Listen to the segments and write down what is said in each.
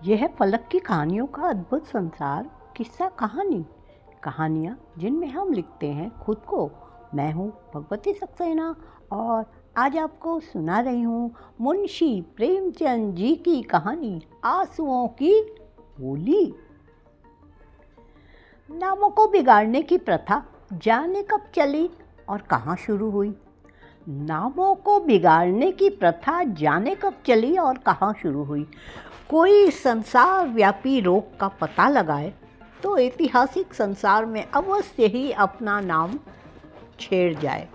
यह है पलक की कहानियों का अद्भुत संसार। किस्सा कहानी, कहानियाँ जिनमें हम लिखते हैं खुद को। मैं हूँ भगवती सक्सेना और आज आपको सुना रही हूँ मुंशी प्रेमचंद जी की कहानी आंसुओं की होली। नामों को बिगाड़ने की प्रथा जाने कब चली और कहाँ शुरू हुई। नामों को बिगाड़ने की प्रथा जाने कब चली और कहाँ शुरू हुई। कोई संसार व्यापी रोग का पता लगाए तो ऐतिहासिक संसार में अवश्य ही अपना नाम छेड़ जाए।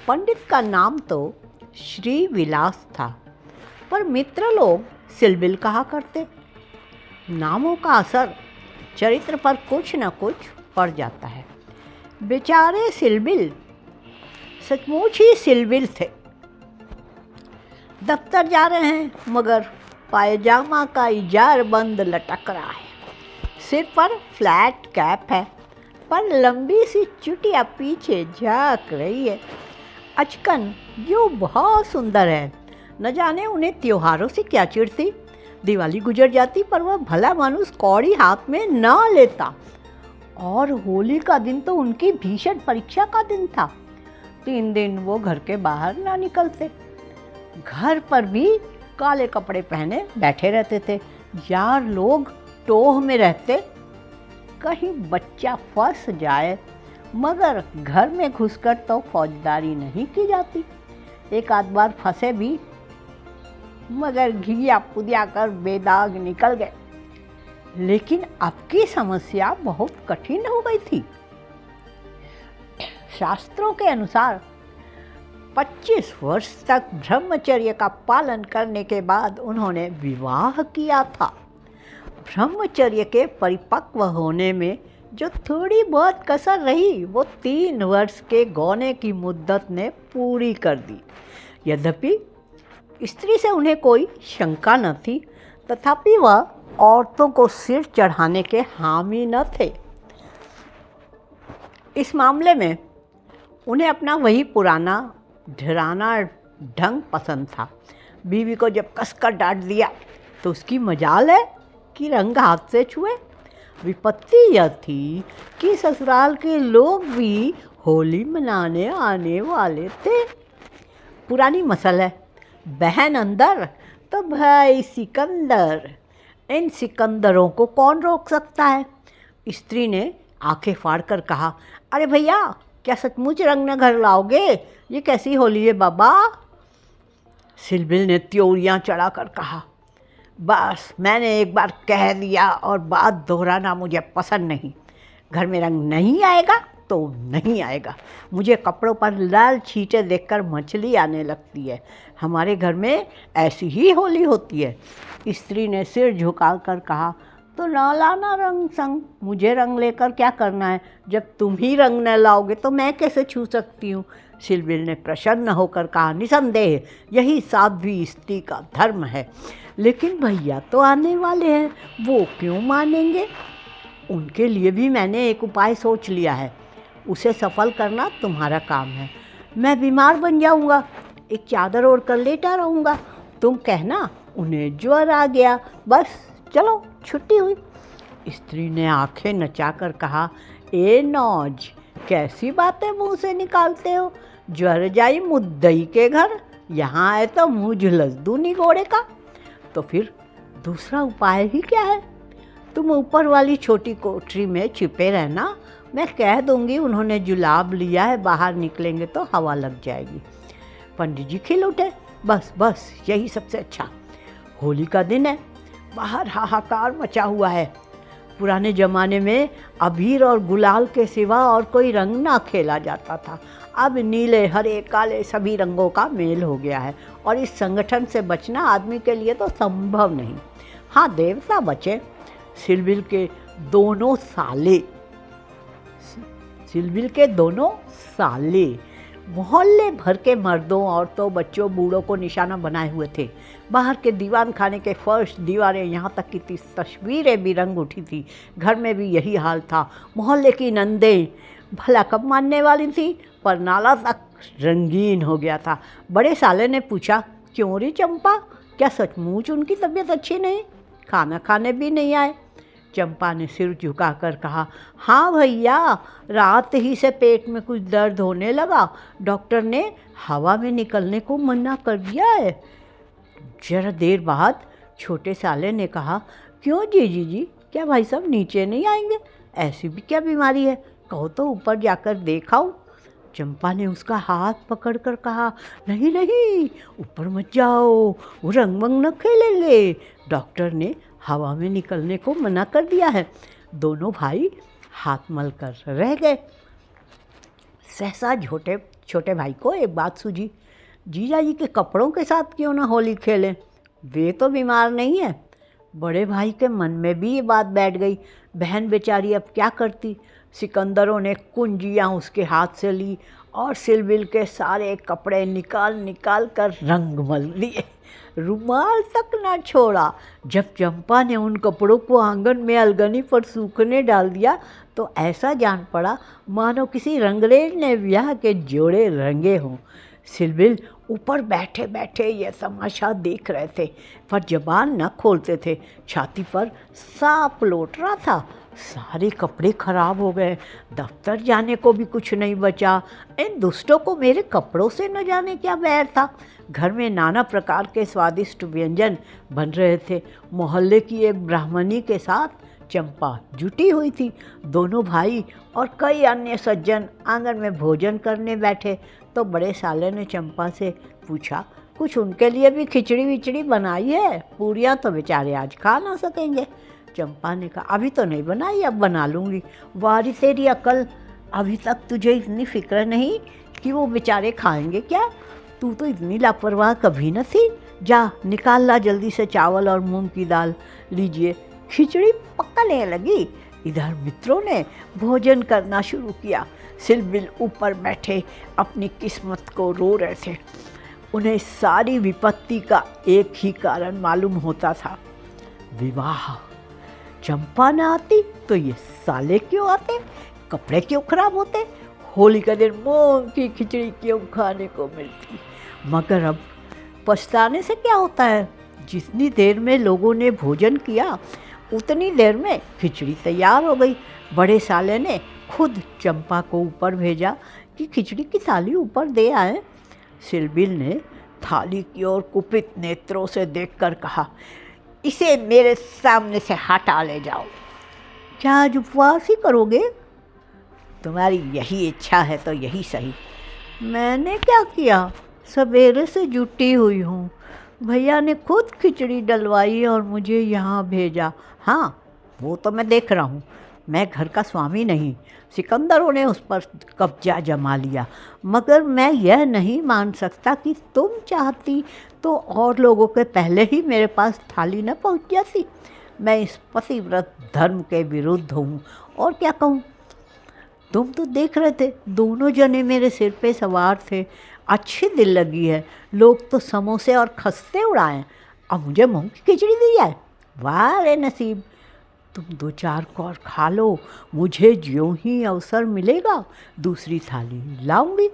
पंडित का नाम तो श्री विलास था, पर मित्र लोग सिलबिल कहा करते। नामों का असर चरित्र पर कुछ न कुछ पड़ जाता है। बेचारे सिलबिल सचमुच ही सिलबिल थे। दफ्तर जा रहे हैं मगर पायजामा का इजार बंद लटक रहा है। सिर पर फ्लैट कैप है पर लंबी सी चुटिया पीछे झाँक रही है। अचकन जो बहुत सुंदर है। न जाने उन्हें त्योहारों से क्या चिढ़ थी। दिवाली गुजर जाती पर वह भला मानुस कौड़ी हाथ में न लेता। और होली का दिन तो उनकी भीषण परीक्षा का दिन था। 3 दिन वो घर के बाहर ना निकलते। घर पर भी काले कपड़े पहने बैठे रहते थे। यार लोग टोह में रहते, कहीं बच्चा फंस जाए, मगर घर में घुसकर तो फौजदारी नहीं की जाती। एक आध बार फंसे भी, मगर घिया पुदिया कर बेदाग निकल गए। लेकिन अब की समस्या बहुत कठिन हो गई थी। शास्त्रों के अनुसार 25 वर्ष तक ब्रह्मचर्य का पालन करने के बाद उन्होंने विवाह किया था। ब्रह्मचर्य के परिपक्व होने में जो थोड़ी बहुत कसर रही वो 3 वर्ष के गौने की मुद्दत ने पूरी कर दी। यद्यपि स्त्री से उन्हें कोई शंका न थी, तथापि वह औरतों को सिर चढ़ाने के हामी न थे। इस मामले में उन्हें अपना वही पुराना ढराना ढंग पसंद था। बीवी को जब कसकर डांट दिया तो उसकी मजाल है कि रंग हाथ से छुए। विपत्ति यह थी कि ससुराल के लोग भी होली मनाने आने वाले थे। पुरानी मसल है, बहन अंदर तो भाई सिकंदर। इन सिकंदरों को कौन रोक सकता है। स्त्री ने आंखें फाड़कर कहा, अरे भैया, क्या सचमुच रंग न घर लाओगे? ये कैसी होली है बाबा? सिलबिल ने त्योरियां चढ़ाकर कहा, बस मैंने एक बार कह दिया और बात दोहराना मुझे पसंद नहीं। घर में रंग नहीं आएगा तो नहीं आएगा। मुझे कपड़ों पर लाल छींटे देखकर मछली आने लगती है। हमारे घर में ऐसी ही होली होती है। स्त्री ने सिर झुकाकर कहा, तो ना लाना रंग संग। मुझे रंग लेकर क्या करना है? जब तुम ही रंग न लाओगे तो मैं कैसे छू सकती हूँ? सिलबिल ने प्रसन्न होकर कहा, निसंदेह यही साध्वी स्त्री का धर्म है। लेकिन भैया तो आने वाले हैं, वो क्यों मानेंगे? उनके लिए भी मैंने एक उपाय सोच लिया है। उसे सफल करना तुम्हारा काम है। मैं बीमार बन जाऊंगा, एक चादर ओढ़ कर लेटा रहूँगा। तुम कहना उन्हें ज्वर आ गया, बस चलो छुट्टी हुई। स्त्री ने आंखें नचाकर कहा, ए नौज, कैसी बातें मुंह से निकालते हो? ज्वर जाई मुद्दई के घर, यहाँ आए तो मुँह झुलस दूनी घोड़े का। तो फिर दूसरा उपाय ही क्या है? तुम ऊपर वाली छोटी कोठरी में छिपे रहना। मैं कह दूंगी उन्होंने जुलाब लिया है, बाहर निकलेंगे तो हवा लग जाएगी। पंडित जी खिल उठे, बस बस यही सबसे अच्छा। होली का दिन है, बाहर हाहाकार मचा हुआ है। पुराने ज़माने में अबीर और गुलाल के सिवा और कोई रंग ना खेला जाता था। अब नीले हरे काले सभी रंगों का मेल हो गया है और इस संगठन से बचना आदमी के लिए तो संभव नहीं। हाँ, देवता बचे। सिलबिल के दोनों साले मोहल्ले भर के मर्दों, औरतों, बच्चों, बूढ़ों को निशाना बनाए हुए थे। बाहर के दीवान खाने के फर्श, दीवारें, यहाँ तक की तस्वीरें भी रंग उठी थी। घर में भी यही हाल था। मोहल्ले की नंदें भला कब मानने वाली थी, पर नाला तक रंगीन हो गया था। बड़े साले ने पूछा, क्यों रे चंपा, क्या सचमुच उनकी तबीयत अच्छी नहीं? खाना खाने भी नहीं आए। चंपा ने सिर झुकाकर कहा, हाँ भैया, रात ही से पेट में कुछ दर्द होने लगा, डॉक्टर ने हवा में निकलने को मना कर दिया है। जरा देर बाद छोटे साले ने कहा, क्यों जीजी जी, क्या भाई साहब नीचे नहीं आएंगे? ऐसी भी क्या बीमारी है, कहो तो ऊपर जाकर देखाओ। चंपा ने उसका हाथ पकड़कर कहा, नहीं नहीं, ऊपर मत जाओ, वो रंग वंग न खेलेंगे, डॉक्टर ने हवा में निकलने को मना कर दिया है। दोनों भाई हाथ मल कर रह गए। सहसा छोटे भाई को एक बात सूझी, जीजा जी के कपड़ों के साथ क्यों ना होली खेलें, वे तो बीमार नहीं है। बड़े भाई के मन में भी ये बात बैठ गई। बहन बेचारी अब क्या करती। सिकंदरों ने कुंजियाँ उसके हाथ से ली और सिलबिल के सारे कपड़े निकाल कर रंग मल दिए, रुमाल तक ना छोड़ा। जब चंपा ने उन कपड़ों को आंगन में अलगनी पर सूखने डाल दिया तो ऐसा जान पड़ा मानो किसी रंगरेज ने ब्याह के जोड़े रंगे हों। सिलबिल ऊपर बैठे बैठे ये तमाशा देख रहे थे, पर जबान न खोलते थे। छाती पर सांप लौट रहा था। सारे कपड़े खराब हो गए, दफ्तर जाने को भी कुछ नहीं बचा। इन दुष्टों को मेरे कपड़ों से न जाने क्या बैर था। घर में नाना प्रकार के स्वादिष्ट व्यंजन बन रहे थे। मोहल्ले की एक ब्राह्मणी के साथ चंपा जुटी हुई थी। दोनों भाई और कई अन्य सज्जन आंगन में भोजन करने बैठे तो बड़े साले ने चंपा से पूछा, कुछ उनके लिए भी खिचड़ी विचड़ी बनाई है? पूरियाँ तो बेचारे आज खा ना सकेंगे। चंपा ने कहा, अभी तो नहीं बनाई, अब बना लूँगी। वारी तेरी अकल, अभी तक तुझे इतनी फिक्र नहीं कि वो बेचारे खाएंगे क्या? तू तो इतनी लापरवाह कभी न थी। जा निकाल ला जल्दी से चावल और मूंग की दाल। लीजिए, खिचड़ी पकने लगी। इधर मित्रों ने भोजन करना शुरू किया। सिलबिल ऊपर बैठे अपनी किस्मत को रो रहे थे। उन्हें सारी विपत्ति का एक ही कारण मालूम होता था, विवाह। चंपा न आती तो ये साले क्यों आते, कपड़े क्यों खराब होते, होली का दिन मूंग की खिचड़ी क्यों खाने को मिलती। मगर अब पछताने से क्या होता है। जितनी देर में लोगों ने भोजन किया उतनी देर में खिचड़ी तैयार हो गई। बड़े साले ने खुद चंपा को ऊपर भेजा कि खिचड़ी की थाली ऊपर दे आए। सिलबिल ने थाली की ओर कुपित नेत्रों से देखकर कहा, इसे मेरे सामने से हटा ले जाओ। क्या आज उपवास ही करोगे? तुम्हारी यही इच्छा है तो यही सही। मैंने क्या किया, सवेरे से जुटी हुई हूँ। भैया ने खुद खिचड़ी डलवाई और मुझे यहाँ भेजा। हाँ, वो तो मैं देख रहा हूँ। मैं घर का स्वामी नहीं, सिकंदरों ने उस पर कब्जा जमा लिया। मगर मैं यह नहीं मान सकता कि तुम चाहती तो और लोगों के पहले ही मेरे पास थाली न पहुँच जाती। मैं इस पतिव्रत धर्म के विरुद्ध हूँ, और क्या कहूँ। तुम तो देख रहे थे, दोनों जने मेरे सिर पे सवार थे। अच्छी दिल लगी है, लोग तो समोसे और खस्ते उड़ाएं, अब मुझे मूंग की खिचड़ी दी जाए। वाह रे नसीब, तुम 2-4 कौर खा लो, मुझे ज्यों ही अवसर मिलेगा दूसरी थाली लाऊंगी।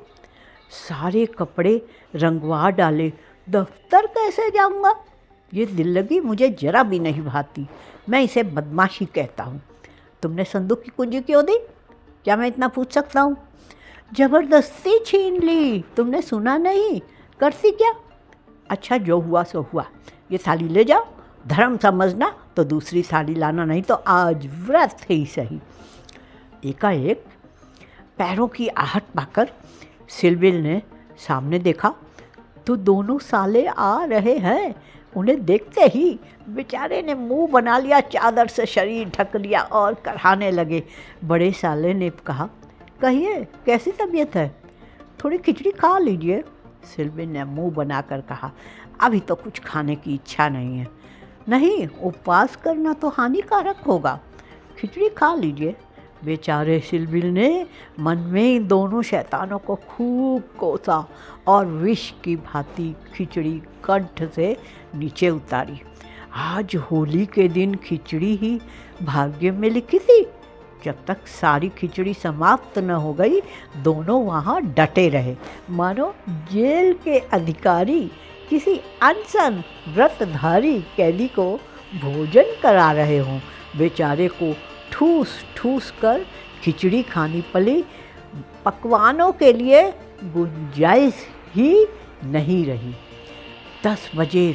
सारे कपड़े रंगवा डाले, दफ्तर कैसे जाऊंगा। ये दिल लगी मुझे जरा भी नहीं भाती, मैं इसे बदमाशी कहता हूँ। तुमने संदूक की कुंजी क्यों दी, क्या मैं इतना पूछ सकता हूँ? जबरदस्ती छीन ली, तुमने सुना नहीं, करती क्या। अच्छा, जो हुआ सो हुआ, ये थाली ले जाओ। धर्म समझना तो दूसरी थाली लाना, नहीं तो आज व्रत ही सही। एकाएक पैरों की आहट पाकर सिलबिल ने सामने देखा तो दोनों साले आ रहे हैं। उन्हें देखते ही बेचारे ने मुंह बना लिया, चादर से शरीर ढक लिया और कराहने लगे। बड़े साले ने कहा, कहिए कैसी तबीयत है, थोड़ी खिचड़ी खा लीजिए। सिलबिल ने मुंह बनाकर कहा, अभी तो कुछ खाने की इच्छा नहीं है। नहीं, उपवास करना तो हानिकारक होगा, खिचड़ी खा लीजिए। बेचारे सिलबिल ने मन में इन दोनों शैतानों को खूब कोसा और विष की भांति खिचड़ी कंठ से नीचे उतारी। आज होली के दिन खिचड़ी ही भाग्य में लिखी थी। जब तक सारी खिचड़ी समाप्त न हो गई, दोनों वहाँ डटे रहे, मानो जेल के अधिकारी किसी अनशन व्रतधारी कैदी को भोजन करा रहे हों। बेचारे को ठूस ठूस कर खिचड़ी खानी पड़ी। पकवानों के लिए गुंजाइश ही नहीं रही। 10 बजे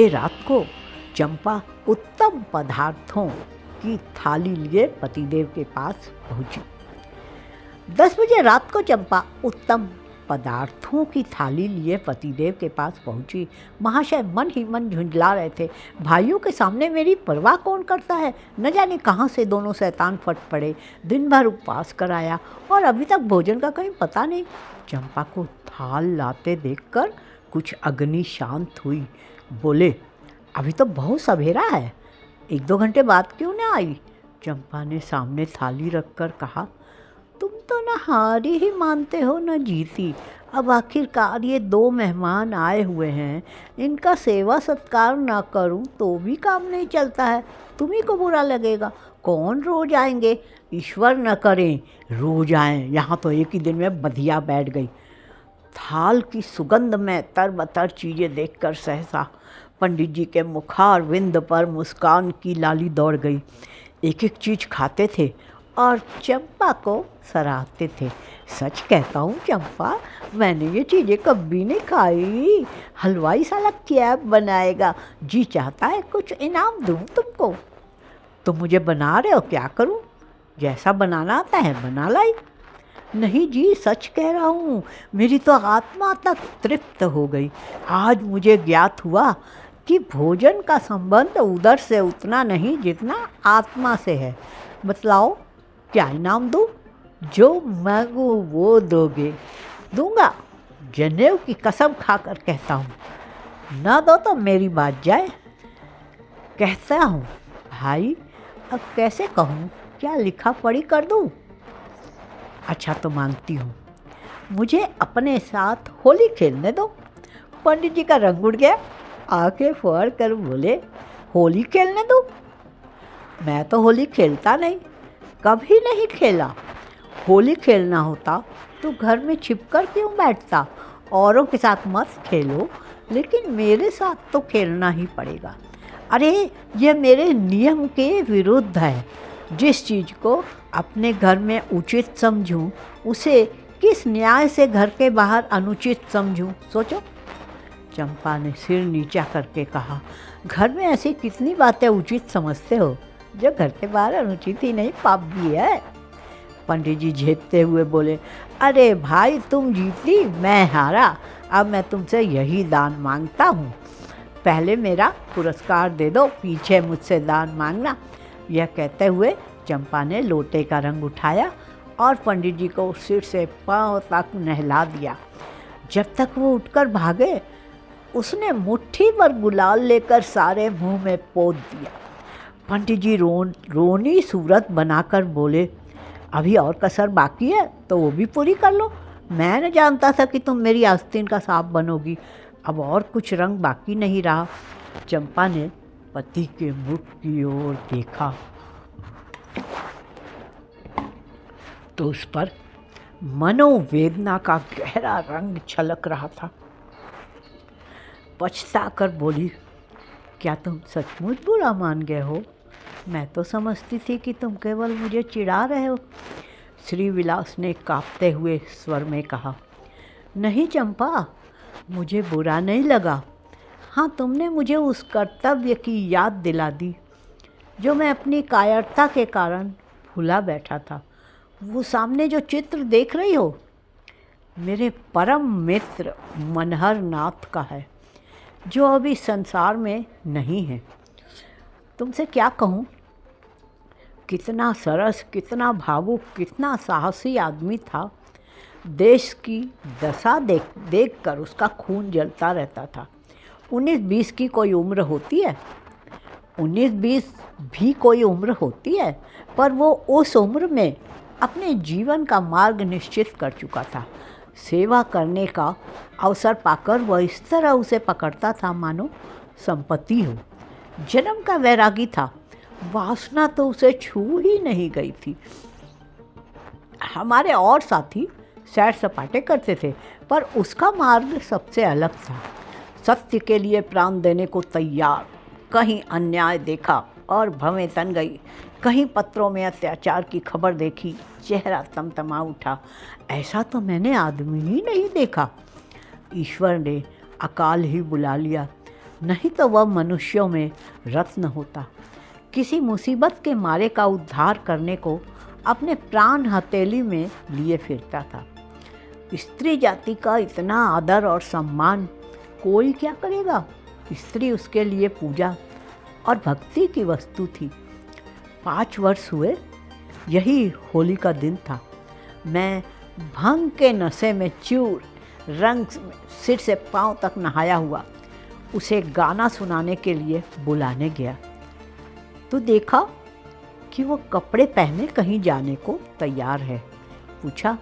रात को चंपा उत्तम पदार्थों की थाली लिए पतिदेव के पास पहुंची। 10 बजे रात को चंपा उत्तम पदार्थों की थाली लिए पतिदेव के पास पहुंची। महाशय मन ही मन झुंझला रहे थे। भाइयों के सामने मेरी परवाह कौन करता है। न जाने कहाँ से दोनों शैतान फट पड़े। दिन भर उपवास कराया और अभी तक भोजन का कहीं पता नहीं। चंपा को थाल लाते देखकर कुछ अग्नि शांत हुई। बोले, अभी तो बहुत सवेरा है, 1-2 घंटे बाद क्यों न आई। चंपा ने सामने थाली रखकर कहा, तुम तो न हारी ही मानते हो न जीती। अब आखिरकार ये 2 मेहमान आए हुए हैं, इनका सेवा सत्कार न करूं तो भी काम नहीं चलता है। तुम्ही को बुरा लगेगा। कौन रोज आएंगे, ईश्वर न करें रोज आएं। यहाँ तो एक ही दिन में बधिया बैठ गई। थाल की सुगंध में तरबतर चीज़ें देखकर सहसा पंडित जी के मुखार विंद पर मुस्कान की लाली दौड़ गई। एक एक चीज़ खाते थे और चंपा को सराहते थे। सच कहता हूँ चंपा, मैंने ये चीज़ें कभी नहीं खाई। हलवाई साला क्या बनाएगा। जी चाहता है कुछ इनाम दूँ तुमको। तुम मुझे बना रहे हो, क्या करूँ। जैसा बनाना आता है बना लाई। नहीं जी, सच कह रहा हूँ, मेरी तो आत्मा तक तृप्त हो गई। आज मुझे ज्ञात हुआ कि भोजन का संबंध उधर से उतना नहीं जितना आत्मा से है। बतलाओ क्या इनाम दूँ। जो मांगो वो दोगे। दूंगा, जनेऊ की कसम खाकर कहता हूँ। ना दो तो मेरी बात जाए। कहता हूँ भाई, अब कैसे कहूँ, क्या लिखा पढ़ी कर दूँ। अच्छा तो मानती हूँ, मुझे अपने साथ होली खेलने दो। पंडित जी का रंग उड़ गया। आंखें फाड़ कर बोले, होली खेलने दो। मैं तो होली खेलता नहीं, कभी नहीं खेला। होली खेलना होता तो घर में छिपकर क्यों बैठता। औरों के साथ मत खेलो, लेकिन मेरे साथ तो खेलना ही पड़ेगा। अरे ये मेरे नियम के विरुद्ध है। जिस चीज़ को अपने घर में उचित समझूं, उसे किस न्याय से घर के बाहर अनुचित समझूं, सोचो। चंपा ने सिर नीचा करके कहा, घर में ऐसी कितनी बातें उचित समझते हो जो घर के बाहर अनुचित ही नहीं पाप भी है। पंडित जी झेपते हुए बोले, अरे भाई तुम जीती, मैं हारा। अब मैं तुमसे यही दान मांगता हूँ। पहले मेरा पुरस्कार दे दो, पीछे मुझसे दान मांगना। यह कहते हुए चंपा ने लोटे का रंग उठाया और पंडित जी को सिर से पांव तक नहला दिया। जब तक वो उठकर भागे, उसने मुट्ठी भर गुलाल लेकर सारे मुंह में पोत दिया। पंडित जी रोनी सूरत बनाकर बोले, अभी और कसर बाकी है तो वो भी पूरी कर लो। मैं न जानता था कि तुम मेरी आस्तीन का सांप बनोगी। अब और कुछ रंग बाकी नहीं रहा। चंपा ने पति के मुख की ओर देखा तो उस पर मनोवेदना का गहरा रंग छलक रहा था। पछता कर बोली, क्या तुम सचमुच बुरा मान गए हो। मैं तो समझती थी कि तुम केवल मुझे चिढ़ा रहे हो। श्री विलास ने कांपते हुए स्वर में कहा, नहीं चंपा, मुझे बुरा नहीं लगा। हाँ, तुमने मुझे उस कर्तव्य की याद दिला दी जो मैं अपनी कायरता के कारण भूला बैठा था। वो सामने जो चित्र देख रही हो, मेरे परम मित्र मनहर नाथ का है, जो अभी संसार में नहीं है। तुमसे क्या कहूँ, कितना सरस, कितना भावुक, कितना साहसी आदमी था। देश की दशा देख कर उसका खून जलता रहता था। 19-20 की कोई उम्र होती है, 19-20 भी कोई उम्र होती है, पर वो उस उम्र में अपने जीवन का मार्ग निश्चित कर चुका था। सेवा करने का अवसर पाकर वह इस तरह उसे पकड़ता था मानो संपत्ति हो। जन्म का वैरागी था, वासना तो उसे छू ही नहीं गई थी। हमारे और साथी सैर सपाटे करते थे, पर उसका मार्ग सबसे अलग था। सत्य के लिए प्राण देने को तैयार। कहीं अन्याय देखा और भवें तन गई, कहीं पत्रों में अत्याचार की खबर देखी, चेहरा तमतमा उठा। ऐसा तो मैंने आदमी ही नहीं देखा। ईश्वर ने अकाल ही बुला लिया, नहीं तो वह मनुष्यों में रत्न होता। किसी मुसीबत के मारे का उद्धार करने को अपने प्राण हथेली में लिए फिरता था। स्त्री जाति का इतना आदर और सम्मान कोई क्या करेगा। स्त्री उसके लिए पूजा और भक्ति की वस्तु थी। 5 वर्ष हुए, यही होली का दिन था। मैं भंग के नशे में चूर, रंग सिर से पांव तक नहाया हुआ उसे गाना सुनाने के लिए बुलाने गया तो देखा कि वो कपड़े पहने कहीं जाने को तैयार है। पूछा,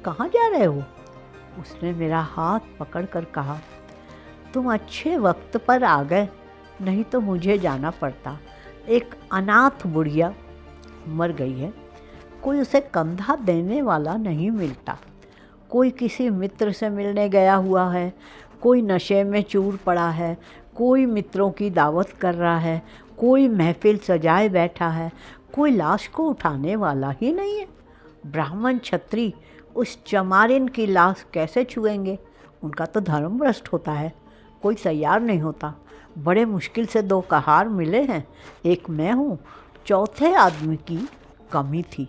कहाँ जा रहे हो? उसने मेरा हाथ पकड़कर कहा, तुम अच्छे वक्त पर आ गए, नहीं तो मुझे जाना पड़ता। एक अनाथ बुढ़िया मर गई है, कोई उसे कंधा देने वाला नहीं मिलता। कोई किसी मित्र से मिलने गया हुआ है, कोई नशे में चूर पड़ा है, कोई मित्रों की दावत कर रहा है, कोई महफिल सजाए बैठा है, कोई लाश को उठाने वाला ही नहीं है। ब्राह्मण क्षत्रिय उस चमारिन की लाश कैसे छुएंगे? उनका तो धर्म भ्रष्ट होता है। कोई तैयार नहीं होता। बड़े मुश्किल से 2 कहार मिले हैं, एक मैं हूँ, चौथे आदमी की कमी थी।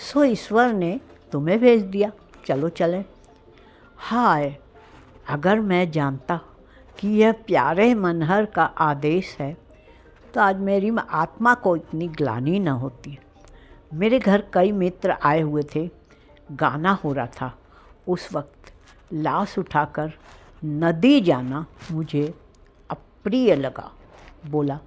सो ईश्वर ने तुम्हें भेज दिया, चलो चलें। हाय, अगर मैं जानता कि यह प्यारे मनहर का आदेश है तो आज मेरी आत्मा को इतनी ग्लानि न होती। मेरे घर कई मित्र आए हुए थे, गाना हो रहा था। उस वक्त लाश उठाकर नदी जाना मुझे अप्रिय लगा। बोला,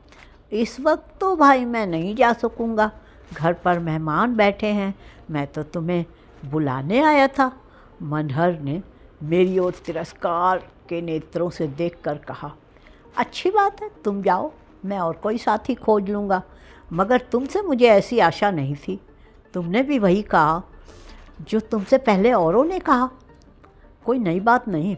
इस वक्त तो भाई मैं नहीं जा सकूँगा, घर पर मेहमान बैठे हैं, मैं तो तुम्हें बुलाने आया था। मनहर ने मेरी ओर तिरस्कार के नेत्रों से देखकर कहा, अच्छी बात है, तुम जाओ, मैं और कोई साथी खोज लूँगा। मगर तुमसे मुझे ऐसी आशा नहीं थी। तुमने भी वही कहा जो तुमसे पहले औरों ने कहा। कोई नई बात नहीं।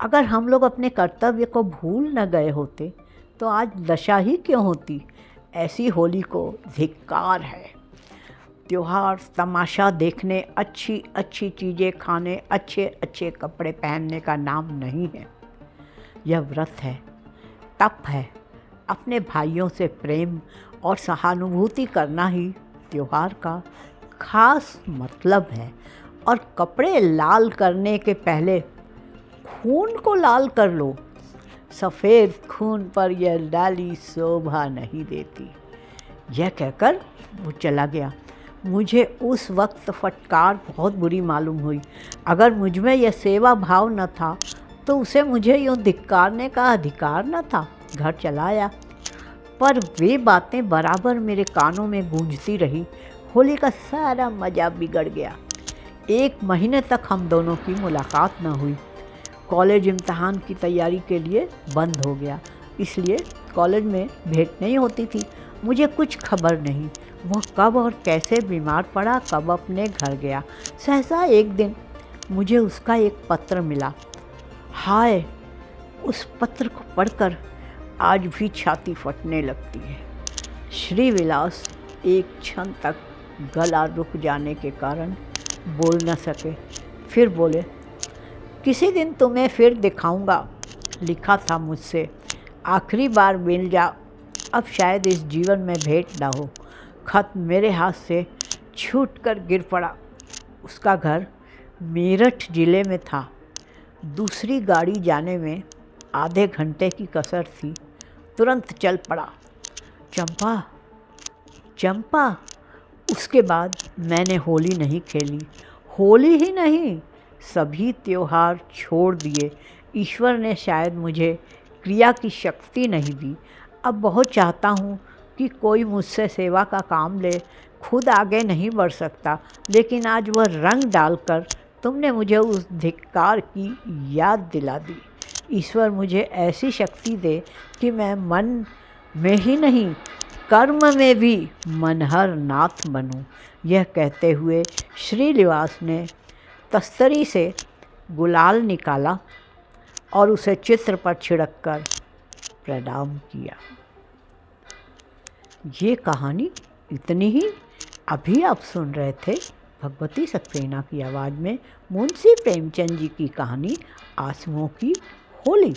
अगर हम लोग अपने कर्तव्य को भूल न गए होते तो आज दशा ही क्यों होती। ऐसी होली को धिक्कार है। त्योहार तमाशा देखने, अच्छी अच्छी चीज़ें खाने, अच्छे अच्छे कपड़े पहनने का नाम नहीं है। यह व्रत है, तप है। अपने भाइयों से प्रेम और सहानुभूति करना ही त्योहार का खास मतलब है। और कपड़े लाल करने के पहले खून को लाल कर लो। सफ़ेद खून पर यह डाली शोभा नहीं देती। यह कहकर वो चला गया। मुझे उस वक्त फटकार बहुत बुरी मालूम हुई। अगर मुझ में यह सेवा भाव न था तो उसे मुझे यूँ धिक्कारने का अधिकार न था। घर चला आया, पर वे बातें बराबर मेरे कानों में गूंजती रही। होली का सारा मज़ा बिगड़ गया। 1 महीने तक हम दोनों की मुलाकात न हुई। कॉलेज इम्तहान की तैयारी के लिए बंद हो गया, इसलिए कॉलेज में भेंट नहीं होती थी। मुझे कुछ खबर नहीं वह कब और कैसे बीमार पड़ा, कब अपने घर गया। सहसा एक दिन मुझे उसका एक पत्र मिला। हाय, उस पत्र को पढ़कर आज भी छाती फटने लगती है। श्री विलास एक क्षण तक गला रुक जाने के कारण बोल न सके। फिर बोले, किसी दिन तुम्हें फिर दिखाऊंगा। लिखा था मुझसे, आखिरी बार मिल जा, अब शायद इस जीवन में भेंट ना हो। खत मेरे हाथ से छूटकर गिर पड़ा। उसका घर मेरठ ज़िले में था। दूसरी गाड़ी जाने में आधे घंटे की कसर थी। तुरंत चल पड़ा। चंपा, चंपा। उसके बाद मैंने होली नहीं खेली। होली ही नहीं, सभी त्योहार छोड़ दिए। ईश्वर ने शायद मुझे क्रिया की शक्ति नहीं दी। अब बहुत चाहता हूँ कि कोई मुझसे सेवा का काम ले। खुद आगे नहीं बढ़ सकता, लेकिन आज वह रंग डालकर तुमने मुझे उस धिक्कार की याद दिला दी। ईश्वर मुझे ऐसी शक्ति दे कि मैं मन में ही नहीं, कर्म में भी मनहर नाथ बनूं। यह कहते हुए श्रीनिवास ने तस्तरी से गुलाल निकाला और उसे चित्र पर छिड़क कर प्रणाम किया। ये कहानी इतनी ही। अभी आप सुन रहे थे भगवती सक्सेना की आवाज़ में मुंशी प्रेमचंद जी की कहानी आंसुओं की होली।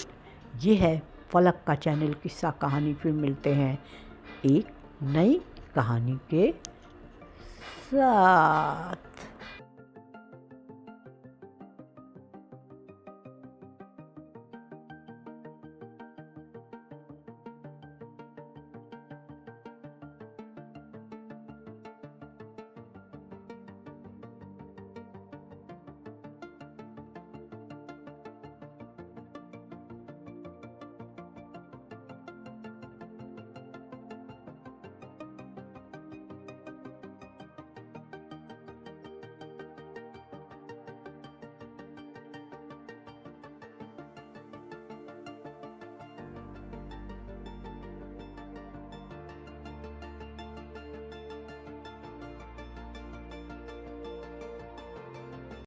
ये है फलक का चैनल किस्सा कहानी। फिर मिलते हैं एक नई कहानी के साथ।